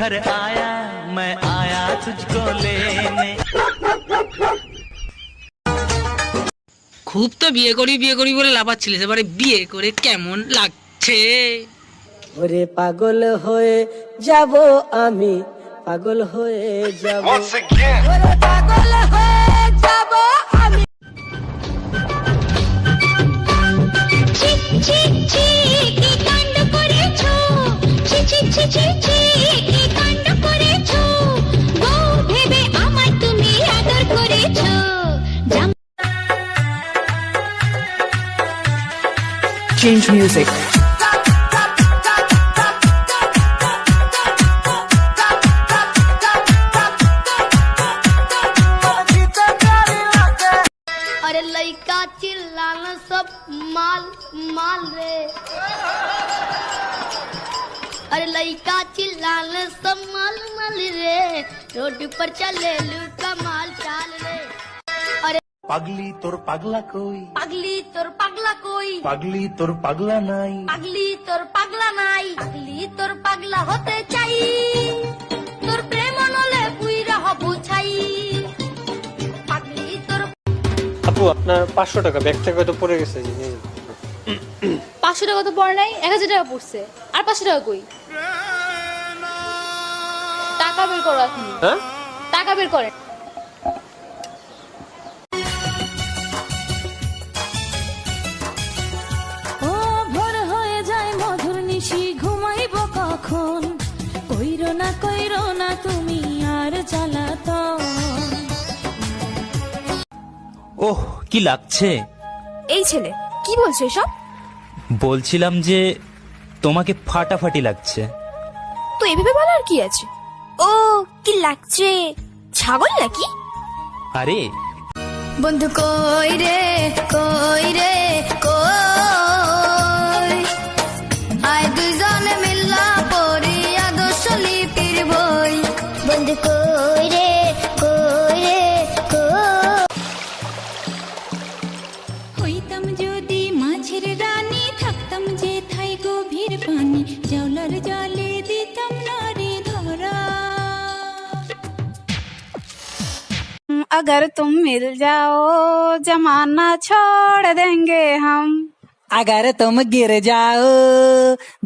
घर आया मैं आया तुझको लेने। খুব তো বিয়ে করি বলে লাফাচ্ছিলিস, এবারে বিয়ে করে কেমন লাগছে? ওরে পাগল হয়ে যাব আমি, পাগল হয়ে যাব, ওরে পাগল হয়ে যাব আমি। ছি ছি ছি কি কাণ্ড করেছো, ছি ছি ছি ছি ছি কি কাণ্ড করেছো, বউ ভেবে আমার তুমি আদর করেছো। Change music. अरे लइका चिल्लाना सब माल माल रे, अरे लइका चिल्लाना सब माल माल रे, रोड पर चले लूटा माल चाल रे। अरे पागली तोर पागला कोई, पगली तोर पगला कोई, पागली तोर पागला नाई, पगली तोर पगला नाई, पगली तोर पगला होते चाई, तोर प्रेम नले पुइरा हबु छाई, पगली तोर। আপু আপনার 500 টাকা ব্যাগ থেকে হয়তো পড়ে গেছে, নিয়ে যান। 500 টাকা তো পড়ে নাই, 1000 টাকা পড়ছে। আর 500 টাকা কই? টাকা বের করো এখন। হ্যাঁ, টাকা বের করেন। ও ভোর হয়ে যায় মধুর নিশি, ঘুমাইব কখন, কইরো না তুমি আর জ্বালাতন। ওহ কি লাগছে। এই ছেলে কি বলছো এসব? বলছিলাম যে তোমাকে ফাটাফাটি লাগছে। তো এভাবে বলার কি আছে? ও কি লাগছে, ছাগল নাকি? আরে বন্ধু কই রে কই, আয় দুজনে মিল্লা পড়ি আদর্শ লিপির বই। বন্ধু কই রে কই, হইতাম যদি মাঝের রানী, থাকতাম যে থাই গভীর পানি, জাউলার জলে দিতাম না রে ধরা। अगर तुम मिल जाओ जमाना छोड़ देंगे हम, अगर तुम गिर जाओ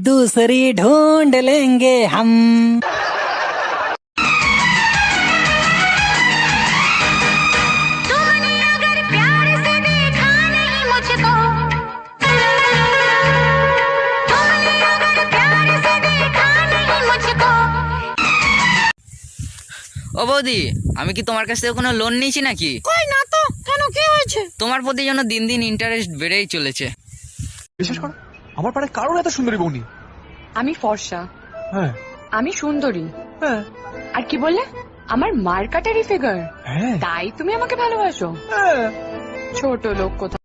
दूसरी ढूंढ लेंगे हम। तुमने अगर प्यार से देखा नहीं मुझको, तुमने अगर प्यार से देखा नहीं मुझको। ও বৌদি, আমি কি তোমার কাছ থেকে কোনো লোন নিয়েছি নাকি? কই না তো, কেন কি হয়েছে? তোমার প্রতি যেন দিন দিন ইন্টারেস্ট বেড়েই চলেছে। বিশেষ করে আমার পাড়ায় কারণ এত সুন্দরী বউনি। আমি ফর্সা, হ্যাঁ আমি সুন্দরী, হ্যাঁ আর কি বললে আমার মার্কাটারি ফিগার, হ্যাঁ তাই তুমি আমাকে ভালোবাসো? হ্যাঁ। ছোট লোক কোথা।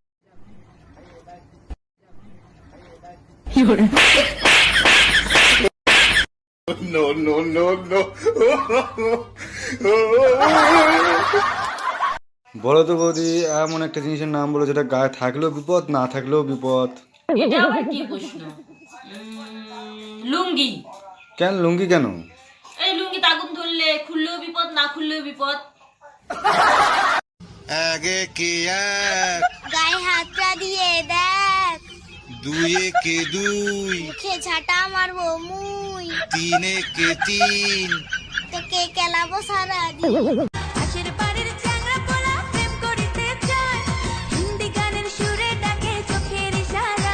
বলো তো বৌদি, এমন একটা জিনিসের নাম বলো যেটা গায়ে থাকলেও বিপদ, না থাকলেও বিপদ। কি প্রশ্ন? লুঙ্গি। কেন লুঙ্গি কেন? এই লুঙ্গি আগুন ধরলে খুললেও বিপদ, না খুললেও বিপদ। আগে কে এক, গায়ে হাতটা দিয়ে দেখ, দুয়ে কে দুই, মুখে ঝাঁটা মারবো মুই, তিনে কে তিন, তোকে কেলাবো সারা দিন।